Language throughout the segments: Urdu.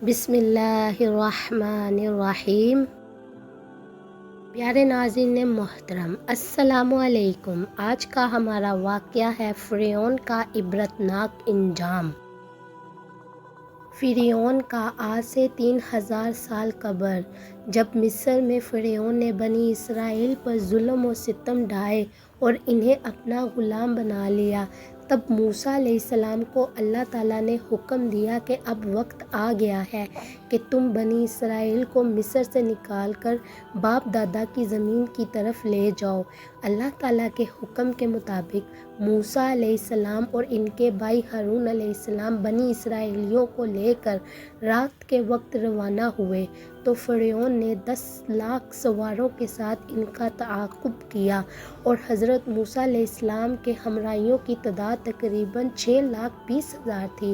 بسم اللہ الرحمن الرحیم۔ پیارے ناظرین محترم، السلام علیکم۔ آج کا ہمارا واقعہ ہے فرعون کا عبرتناک انجام۔ فرعون کا آج سے 3000 سال قبل جب مصر میں فرعون نے بنی اسرائیل پر ظلم و ستم ڈھائے اور انہیں اپنا غلام بنا لیا، تب موسیٰ علیہ السلام کو اللہ تعالیٰ نے حکم دیا کہ اب وقت آ گیا ہے کہ تم بنی اسرائیل کو مصر سے نکال کر باپ دادا کی زمین کی طرف لے جاؤ۔ اللہ تعالیٰ کے حکم کے مطابق موسیٰ علیہ السلام اور ان کے بھائی ہارون علیہ السلام بنی اسرائیلیوں کو لے کر رات کے وقت روانہ ہوئے تو فرعون نے 10 لاکھ سواروں کے ساتھ ان کا تعاقب کیا اور حضرت موسیٰ علیہ السلام کے ہمراہیوں کی تعداد تقریباً 6,20,000 تھی۔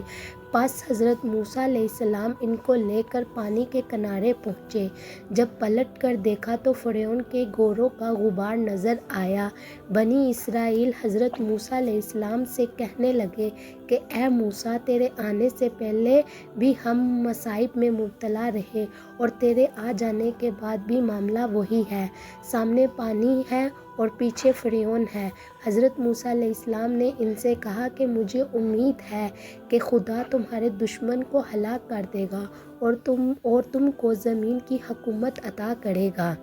پس حضرت موسیٰ علیہ السلام ان کو لے کر پانی کے کنارے پہنچے۔ جب پلٹ کر دیکھا تو فرعون کے گھوڑوں کا غبار نظر آیا۔ بنی اسرائیل حضرت موسیٰ علیہ السلام سے کہنے لگے کہ اے موسیٰ، تیرے آنے سے پہلے بھی ہم مصائب میں مبتلا رہے اور تیرے آ جانے کے بعد بھی معاملہ وہی ہے، سامنے پانی ہے اور پیچھے فرعون ہے۔ حضرت موسیٰ علیہ السلام نے ان سے کہا کہ مجھے امید ہے کہ خدا تمہارے دشمن کو ہلاک کر دے گا اور تم کو زمین کی حکومت عطا کرے گا۔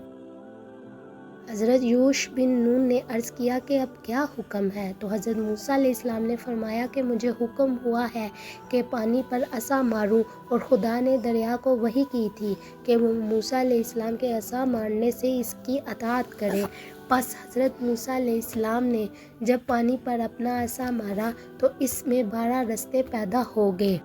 حضرت یوشع بن نون نے عرض کیا کہ اب کیا حکم ہے؟ تو حضرت موسیٰ علیہ السلام نے فرمایا کہ مجھے حکم ہوا ہے کہ پانی پر عصا ماروں، اور خدا نے دریا کو وحی کی تھی کہ وہ موسیٰ علیہ السلام کے عصا مارنے سے اس کی اطاعت کرے۔ پس حضرت موسیٰ علیہ السلام نے جب پانی پر اپنا عصا مارا تو اس میں 12 رستے پیدا ہو گئے۔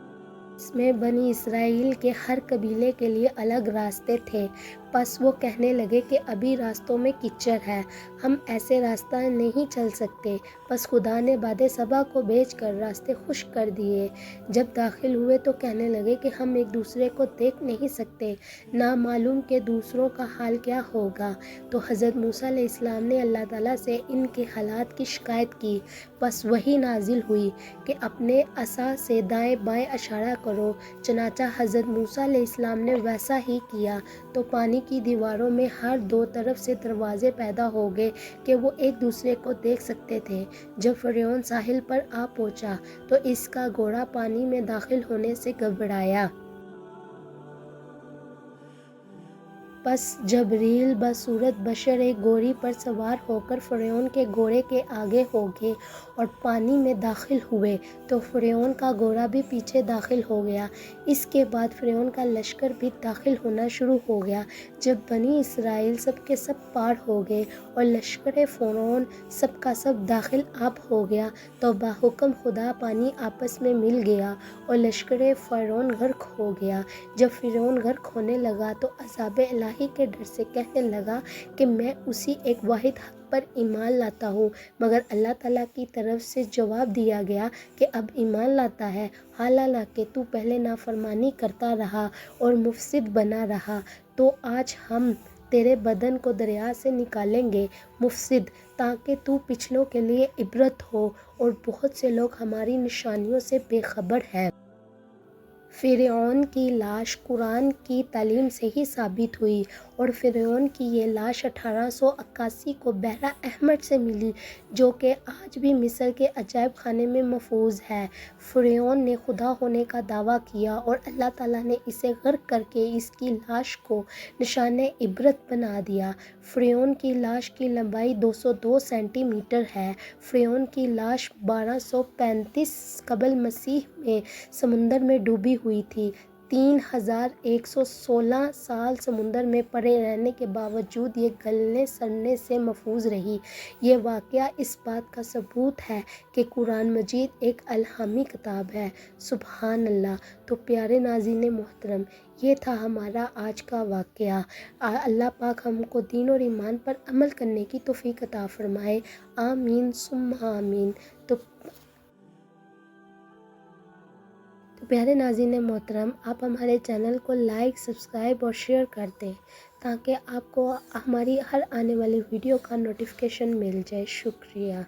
اس میں بنی اسرائیل کے ہر قبیلے کے لیے الگ راستے تھے۔ پس وہ کہنے لگے کہ ابھی راستوں میں کچڑ ہے، ہم ایسے راستہ نہیں چل سکتے۔ پس خدا نے باد صبا کو بھیج کر راستے خشک کر دیے۔ جب داخل ہوئے تو کہنے لگے کہ ہم ایک دوسرے کو دیکھ نہیں سکتے، نہ معلوم کہ دوسروں کا حال کیا ہوگا۔ تو حضرت موسیٰ علیہ السلام نے اللہ تعالیٰ سے ان کے حالات کی شکایت کی۔ پس وحی نازل ہوئی کہ اپنے عصا سے دائیں بائیں اشارہ کرو۔ چنانچہ حضرت موسیٰ علیہ السلام نے ویسا ہی کیا تو پانی کی دیواروں میں ہر 2 طرف سے دروازے پیدا ہو گئے کہ وہ ایک دوسرے کو دیکھ سکتے تھے۔ جب فرعون ساحل پر آ پہنچا تو اس کا گھوڑا پانی میں داخل ہونے سے گھبرایا۔ پس جبریل بصورت بشر ایک گھوڑی پر سوار ہو کر فرعون کے گھوڑے کے آگے ہو گئے اور پانی میں داخل ہوئے تو فرعون کا گھوڑا بھی پیچھے داخل ہو گیا۔ اس کے بعد فرعون کا لشکر بھی داخل ہونا شروع ہو گیا۔ جب بنی اسرائیل سب کے سب پار ہو گئے اور لشکر فرعون سب کا سب داخل آب ہو گیا تو بحکم خدا پانی آپس میں مل گیا اور لشکر فرعون غرق ہو گیا۔ جب فرعون غرق ہونے لگا تو عذاب الہی کے ڈر سے کہنے لگا کہ میں اسی ایک واحد حق پر ایمان لاتا ہوں، مگر اللہ تعالیٰ کی طرف سے جواب دیا گیا کہ اب ایمان لاتا ہے، حالانکہ تو پہلے نافرمانی کرتا رہا اور مفسد بنا رہا، تو آج ہم تیرے بدن کو دریا سے نکالیں گے مفسد، تاکہ تو پچھلوں کے لیے عبرت ہو، اور بہت سے لوگ ہماری نشانیوں سے بے خبر ہیں۔ فرعون کی لاش قرآن کی تعلیم سے ہی ثابت ہوئی، اور فرعون کی یہ لاش 1881 کو بحیرہ احمر سے ملی، جو کہ آج بھی مصر کے عجائب خانے میں محفوظ ہے۔ فرعون نے خدا ہونے کا دعویٰ کیا اور اللہ تعالیٰ نے اسے غرق کر کے اس کی لاش کو نشان عبرت بنا دیا۔ فرعون کی لاش کی لمبائی 202 سینٹی میٹر ہے۔ فرعون کی لاش 1235 قبل مسیح میں سمندر میں ڈوبی ہوئی تھی۔ 3116 سال سمندر میں پڑے رہنے کے باوجود یہ گلنے سڑنے سے محفوظ رہی۔ یہ واقعہ اس بات کا ثبوت ہے کہ قرآن مجید ایک الہامی کتاب ہے۔ سبحان اللہ۔ تو پیارے ناظرین محترم، یہ تھا ہمارا آج کا واقعہ۔ اللہ پاک ہم کو دین اور ایمان پر عمل کرنے کی توفیق عطا فرمائے۔ آمین ثم آمین۔ تو پیارے ناظرین محترم، آپ ہمارے چینل کو لائک، سبسکرائب اور شیئر کر دیں تاکہ آپ کو ہماری ہر آنے والی ویڈیو کا نوٹیفیکیشن مل جائے۔ شکریہ۔